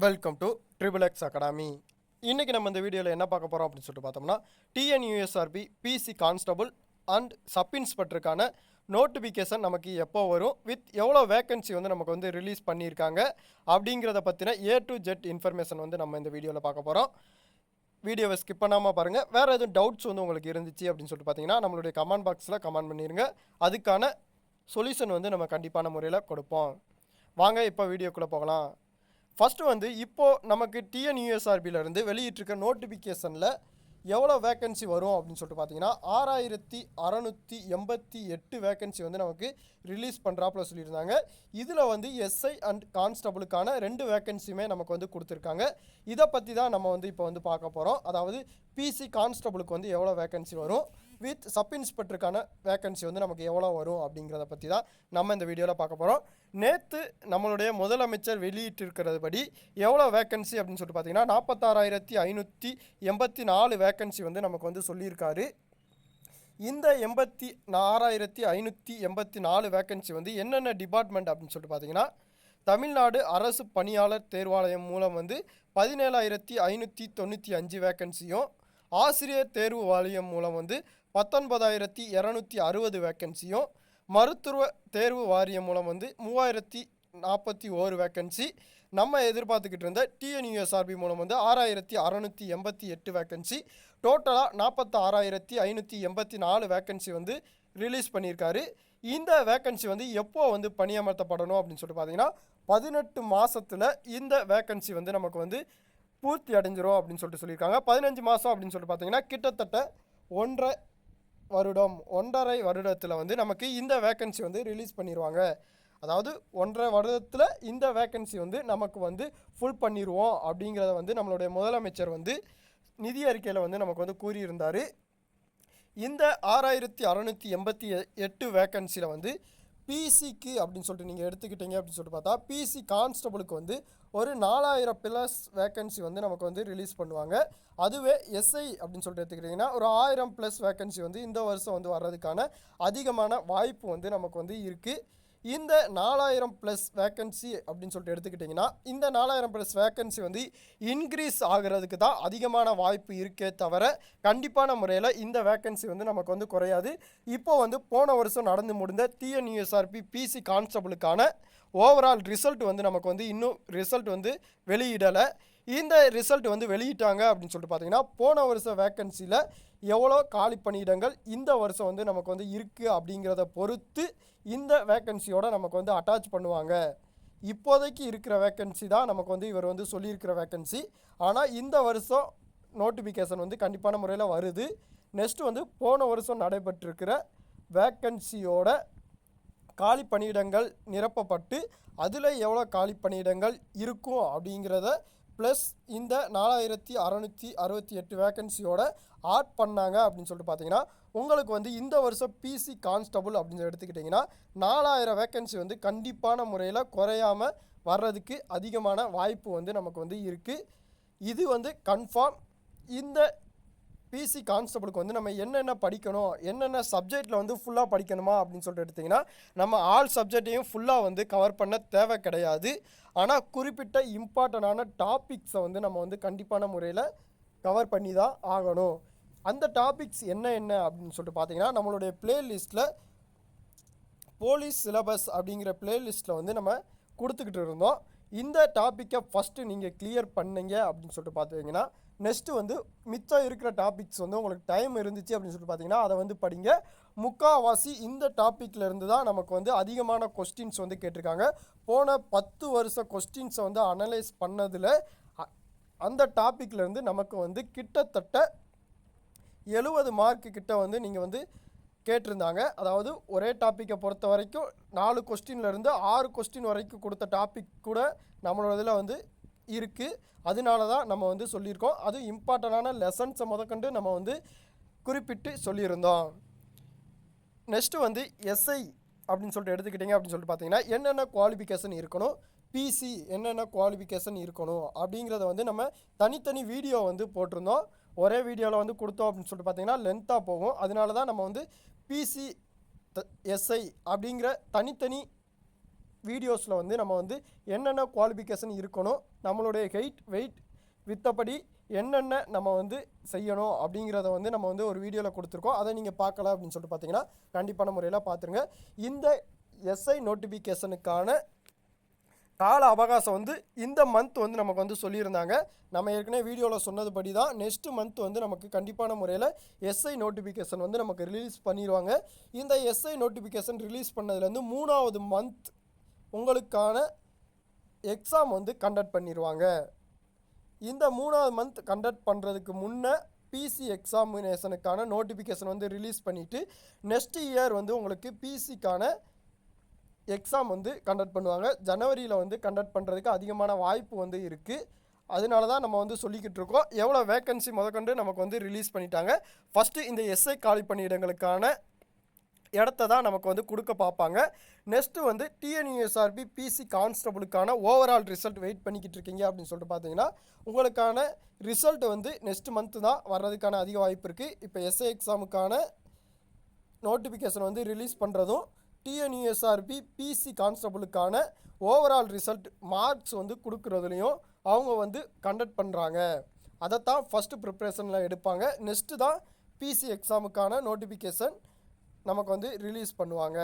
Welcome to triple X academy. இன்றைக்கி நம்ம இந்த வீடியோவில் என்ன பார்க்க போகிறோம் அப்படின்னு சொல்லிட்டு பார்த்தோம்னா, TNUSRB PC constable and sub இன்ஸ்பெக்டருக்கான நோட்டிஃபிகேஷன் நமக்கு எப்போ வரும், வித் எவ்வளோ வேக்கன்சி வந்து நமக்கு வந்து ரிலீஸ் பண்ணியிருக்காங்க அப்படிங்கிறத பற்றின A to Z இன்ஃபர்மேஷன் வந்து நம்ம இந்த வீடியோவில் பார்க்க போகிறோம். வீடியோவை ஸ்கிப் பண்ணாமல் பாருங்கள். வேறு எதுவும் டவுட்ஸ் வந்து உங்களுக்கு இருந்துச்சு அப்படின்னு சொல்லிட்டு பார்த்தீங்கன்னா நம்மளுடைய கமெண்ட் பாக்ஸில் கமெண்ட் பண்ணிடுங்க. அதுக்கான சொல்யூஷன் வந்து நம்ம கண்டிப்பான முறையில் கொடுப்போம். வாங்க இப்போ வீடியோக்குள்ளே போகலாம். ஃபஸ்ட்டு வந்து இப்போது நமக்கு டிஎன்யூஎஸ்ஆர்பியிலேருந்து வெளியிட்டிருக்க நோட்டிஃபிகேஷனில் எவ்வளோ வேக்கன்சி வரும் அப்படின்னு சொல்லிட்டு பார்த்தீங்கன்னா 6688 வேக்கன்சி வந்து நமக்கு ரிலீஸ் பண்ணுறாப்புல சொல்லியிருந்தாங்க. இதில் வந்து எஸ்ஐ அண்ட் கான்ஸ்டபுளுக்கான 2 வேக்கன்சியுமே நமக்கு வந்து கொடுத்துருக்காங்க. இதை பற்றி தான் நம்ம வந்து இப்போ வந்து பார்க்க போகிறோம். அதாவது பிசி கான்ஸ்டபுளுக்கு வந்து எவ்வளோ வேக்கன்சி வரும், வித் சப் இன்ஸ்பெக்டருக்கான வேக்கன்சி வந்து நமக்கு எவ்வளோ வரும் அப்படிங்கிறத பற்றி தான் நம்ம இந்த வீடியோவில் பார்க்க போகிறோம். நேற்று நம்மளுடைய முதலமைச்சர் வெளியிட்டிருக்கிறதுபடி எவ்வளோ வேக்கன்சி அப்படின்னு சொல்லிட்டு பார்த்தீங்கன்னா 46,584 வேக்கன்சி வந்து நமக்கு வந்து சொல்லியிருக்காரு. இந்த 86,584 வேக்கன்சி வந்து என்னென்ன டிபார்ட்மெண்ட் அப்படின்னு சொல்லிட்டு பார்த்தீங்கன்னா, தமிழ்நாடு அரசு பணியாளர் தேர்வாலயம் மூலம் வந்து 17,595 வேக்கன்சியும், ஆசிரியர் தேர்வு வாரியம் மூலம் வந்து 19,260 வேக்கன்சியும், மருத்துவ தேர்வு வாரியம் மூலம் வந்து 3,041 வேக்கன்சி, நம்ம எதிர்பார்த்துக்கிட்டு இருந்த டிஎன்யூஎஸ்ஆர்பி மூலம் வந்து 6,688 வேக்கன்சி, டோட்டலாக 46,584 வேக்கன்சி வந்து ரிலீஸ் பண்ணியிருக்காரு. இந்த வேக்கன்சி வந்து எப்போ வந்து பணியமர்த்தப்படணும் அப்படின்னு சொல்லிட்டு பார்த்தீங்கன்னா 18 மாதத்தில் இந்த வேக்கன்சி வந்து நமக்கு வந்து பூர்த்தி அடைஞ்சிரும் அப்படின்னு சொல்லிட்டு சொல்லியிருக்காங்க. 15 மாதம் அப்படின்னு சொல்லிட்டு பார்த்தீங்கன்னா கிட்டத்தட்ட 1.5 வருடத்தில் வந்து நமக்கு இந்த வேக்கன்சி வந்து ரிலீஸ் பண்ணிடுவாங்க. அதாவது 1.5 வருடத்தில் இந்த வேக்கன்சி வந்து நமக்கு வந்து ஃபுல் பண்ணிடுவோம் அப்படிங்கிறத வந்து நம்மளுடைய முதலமைச்சர் வந்து நிதி அறிக்கையில் வந்து நமக்கு வந்து கூறியிருந்தார். இந்த 6,688 வேக்கன்சியில் வந்து பிசிக்கு அப்படின்னு சொல்லிட்டு நீங்கள் எடுத்துக்கிட்டீங்க அப்படின்னு சொல்லிட்டு பார்த்தா பிசி கான்ஸ்டபுளுக்கு வந்து ஒரு 4,000+ வேக்கன்சி வந்து நமக்கு வந்து ரிலீஸ் பண்ணுவாங்க. அதுவே எஸ்ஐ அப்படின்னு சொல்லிட்டு எடுத்துக்கிட்டிங்கன்னா ஒரு 1,000+ வேக்கன்சி வந்து இந்த வருஷம் வந்து வர்றதுக்கான அதிகமான வாய்ப்பு வந்து நமக்கு வந்து இருக்குது. இந்த 4,000+ வேக்கன்சி அப்படின்னு சொல்லிட்டு எடுத்துக்கிட்டிங்கன்னா இந்த 4,000+ வேக்கன்சி வந்து இன்க்ரீஸ் ஆகிறதுக்கு தான் அதிகமான வாய்ப்பு இருக்கே தவிர கண்டிப்பான முறையில் இந்த வேக்கன்சி வந்து நமக்கு வந்து குறையாது. இப்போ வந்து போன வருஷம் நடந்து முடிந்த டிஎன்யூஎஸ்ஆர்பி பிசி கான்ஸ்டபுளுக்கான ஓவரால் ரிசல்ட் வந்து நமக்கு வந்து இன்னும் ரிசல்ட் வந்து வெளியிடலை. இந்த ரிசல்ட் வந்து வெளியிட்டாங்க அப்படின்னு சொல்லிட்டு பார்த்தீங்கன்னா போன வருஷம் வேக்கன்சியில் எவ்வளோ காலி பணியிடங்கள் இந்த வருஷம் வந்து நமக்கு வந்து இருக்குது அப்படிங்கிறத பொறுத்து இந்த வேக்கன்சியோட நமக்கு வந்து அட்டாச் பண்ணுவாங்க. இப்போதைக்கு இருக்கிற வேக்கன்சி தான் நமக்கு வந்து இவர் வந்து சொல்லியிருக்கிற வேக்கன்சி. ஆனால் இந்த வருஷம் நோட்டிஃபிகேஷன் வந்து கண்டிப்பான முறையில் வருது. நெக்ஸ்ட்டு வந்து போன வருஷம் நடைபெற்றிருக்கிற வேக்கன்சியோட காலி பணியிடங்கள் நிரப்பப்பட்டு அதில் எவ்வளோ காலி பணியிடங்கள் இருக்கும் அப்படிங்கிறத ப்ளஸ் இந்த 4,668 வேக்கன்சியோட ஆட் பண்ணாங்க அப்படின்னு சொல்லிட்டு பார்த்தீங்கன்னா உங்களுக்கு வந்து இந்த வருஷம் பிசி கான்ஸ்டபுள் அப்படின்னு எடுத்துக்கிட்டிங்கன்னா 4,000 வேக்கன்சி வந்து கண்டிப்பான முறையில் குறையாமல் வர்றதுக்கு அதிகமான வாய்ப்பு வந்து நமக்கு வந்து இருக்குது. இது வந்து கன்ஃபார்ம். இந்த பிசி கான்ஸ்டபுளுக்கு வந்து நம்ம என்னென்ன படிக்கணும், என்னென்ன சப்ஜெக்டில் வந்து ஃபுல்லாக படிக்கணுமா அப்படின்னு சொல்லிட்டு எடுத்திங்கன்னா நம்ம ஆல் சப்ஜெக்டையும் ஃபுல்லாக வந்து கவர் பண்ண தேவை கிடையாது. ஆனால் குறிப்பிட்ட இம்பார்ட்டண்டான டாபிக்ஸை வந்து நம்ம வந்து கண்டிப்பான முறையில் கவர் பண்ணி தான் ஆகணும். அந்த டாபிக்ஸ் என்ன அப்படின்னு சொல்லிட்டு பார்த்தீங்கன்னா நம்மளுடைய பிளேலிஸ்ட்டில் போலீஸ் சிலபஸ் அப்படிங்கிற பிளேலிஸ்ட்டில் வந்து நம்ம கொடுத்துக்கிட்டு இருந்தோம். இந்த டாப்பிக்கை ஃபஸ்ட்டு நீங்கள் கிளியர் பண்ணீங்க அப்படின்னு சொல்லிட்டு பார்த்தீங்கன்னா நெக்ஸ்ட்டு வந்து மிச்சம் இருக்கிற டாபிக்ஸ் வந்து உங்களுக்கு டைம் இருந்துச்சு அப்படின்னு சொல்லிட்டு பார்த்தீங்கன்னா அதை வந்து படிங்க. முக்கால்வாசி இந்த டாப்பிக்கில் இருந்து தான் நமக்கு வந்து அதிகமான கொஸ்டின்ஸ் வந்து கேட்டிருக்காங்க. போன 10 வருஷ கொஸ்டின்ஸை வந்து அனலைஸ் பண்ணதில் அந்த டாப்பிக்லேருந்து நமக்கு வந்து கிட்டத்தட்ட 70 மார்க்கு கிட்ட வந்து நீங்கள் வந்து கேட்டிருந்தாங்க. அதாவது ஒரே டாப்பிக்கை பொறுத்த வரைக்கும் 4 கொஸ்டின்லேருந்து 6 கொஸ்டின் வரைக்கும் கொடுத்த டாபிக் கூட நம்மளோட இதில் வந்து இருக்குது. அதனால தான் நம்ம வந்து சொல்லியிருக்கோம். அது இம்பார்ட்டண்டான லெசன்ஸை முதற்கொண்டு நம்ம வந்து குறிப்பிட்டு சொல்லியிருந்தோம். நெக்ஸ்ட்டு வந்து எஸ்ஐ அப்படின்னு சொல்லிட்டு எடுத்துக்கிட்டிங்க அப்படின்னு சொல்லிட்டு பார்த்தீங்கன்னா என்னென்ன குவாலிஃபிகேஷன் இருக்கணும், பிசி என்னென்ன குவாலிஃபிகேஷன் இருக்கணும் அப்படிங்கிறத வந்து நம்ம தனித்தனி வீடியோ வந்து போட்டிருந்தோம். ஒரே வீடியோவில் வந்து கொடுத்தோம் அப்படின்னு சொல்லிட்டு பார்த்தீங்கன்னா லென்த்தாக போகும். அதனால தான் நம்ம வந்து பிசி எஸ்ஐ அப்படிங்கிற தனித்தனி வீடியோஸில் வந்து நம்ம வந்து என்னென்ன குவாலிஃபிகேஷன் இருக்கணும், நம்மளுடைய ஹைட் வெயிட் வித்தபடி என்னென்ன நம்ம வந்து செய்யணும் அப்படிங்கிறத வந்து நம்ம வந்து ஒரு வீடியோவில் கொடுத்துருக்கோம். அதை நீங்கள் பார்க்கல அப்படின்னு சொல்லிட்டு பார்த்தீங்கன்னா கண்டிப்பான முறையில் பார்த்துருங்க. இந்த எஸ்ஐ நோட்டிஃபிகேஷனுக்கான கால அவகாசம் வந்து இந்த மந்த் வந்து நமக்கு வந்து சொல்லியிருந்தாங்க. நம்ம ஏற்கனவே வீடியோவில் சொன்னதுபடி தான் நெக்ஸ்ட் மந்த் வந்து நமக்கு கண்டிப்பான முறையில் எஸ்ஐ நோட்டிஃபிகேஷன் வந்து நமக்கு ரிலீஸ் பண்ணிடுவாங்க. இந்த எஸ்ஐ நோட்டிஃபிகேஷன் ரிலீஸ் பண்ணதுலேருந்து 3வது மந்த் உங்களுக்கான எக்ஸாம் வந்து கண்டக்ட் பண்ணிடுவாங்க. இந்த 3வது மந்த் கண்டக்ட் பண்ணுறதுக்கு முன்னே பிசி எக்ஸாமினேஷனுக்கான நோட்டிஃபிகேஷன் வந்து ரிலீஸ் பண்ணிவிட்டு நெக்ஸ்ட் இயர் வந்து உங்களுக்கு பிசிக்கான எக்ஸாம் வந்து கண்டக்ட் பண்ணுவாங்க. ஜனவரியில் வந்து கண்டக்ட் பண்ணுறதுக்கு அதிகமான வாய்ப்பு வந்து இருக்குது. அதனால தான் நம்ம வந்து சொல்லிக்கிட்டு இருக்கோம். எவ்வளோ வேக்கன்சி முதற்கொண்டு நமக்கு வந்து ரிலீஸ் பண்ணிட்டாங்க. ஃபஸ்ட்டு இந்த எஸ்ஐ காலி பணியிடங்களுக்கான இடத்த தான் நமக்கு வந்து கொடுக்க பார்ப்பாங்க. நெக்ஸ்ட்டு வந்து டிஎன்யூஎஸ்ஆர்பி பிசி கான்ஸ்டபுளுக்கான ஓவரால் ரிசல்ட் வெயிட் பண்ணிக்கிட்டு இருக்கீங்க அப்படின்னு சொல்லிட்டு பார்த்தீங்கன்னா உங்களுக்கான ரிசல்ட் வந்து நெக்ஸ்ட் மந்த்து தான் வர்றதுக்கான அதிக வாய்ப்பு இருக்குது. இப்போ எஸ்ஐ எக்ஸாமுக்கான நோட்டிஃபிகேஷன் வந்து ரிலீஸ் பண்ணுறதும் டிஎன்யூஎஸ்ஆர்பி பிசி கான்ஸ்டபுளுக்கான ஓவரால் ரிசல்ட் மார்க்ஸ் வந்து கொடுக்குறதுலையும் அவங்க வந்து கண்டக்ட் பண்ணுறாங்க. அதைத்தான் ஃபஸ்ட்டு ப்ரிப்ரேஷனில் எடுப்பாங்க. நெக்ஸ்ட்டு தான் பிசி எக்ஸாமுக்கான நோட்டிஃபிகேஷன் நமக்கு வந்து ரிலீஸ் பண்ணுவாங்க.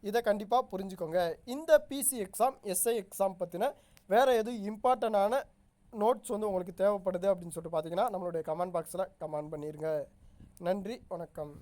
இதை கண்டிப்பாக புரிஞ்சுக்கோங்க. இந்த பிசி எக்ஸாம் எஸ்ஐ எக்ஸாம் பற்றின வேறு எதுவும் இம்பார்ட்டண்டான நோட்ஸ் வந்து உங்களுக்கு தேவைப்படுது அப்படின்னு சொல்லிட்டு பார்த்தீங்கன்னா நம்மளுடைய கமெண்ட் பாக்ஸில் கமெண்ட் பண்ணிடுங்க. நன்றி, வணக்கம்.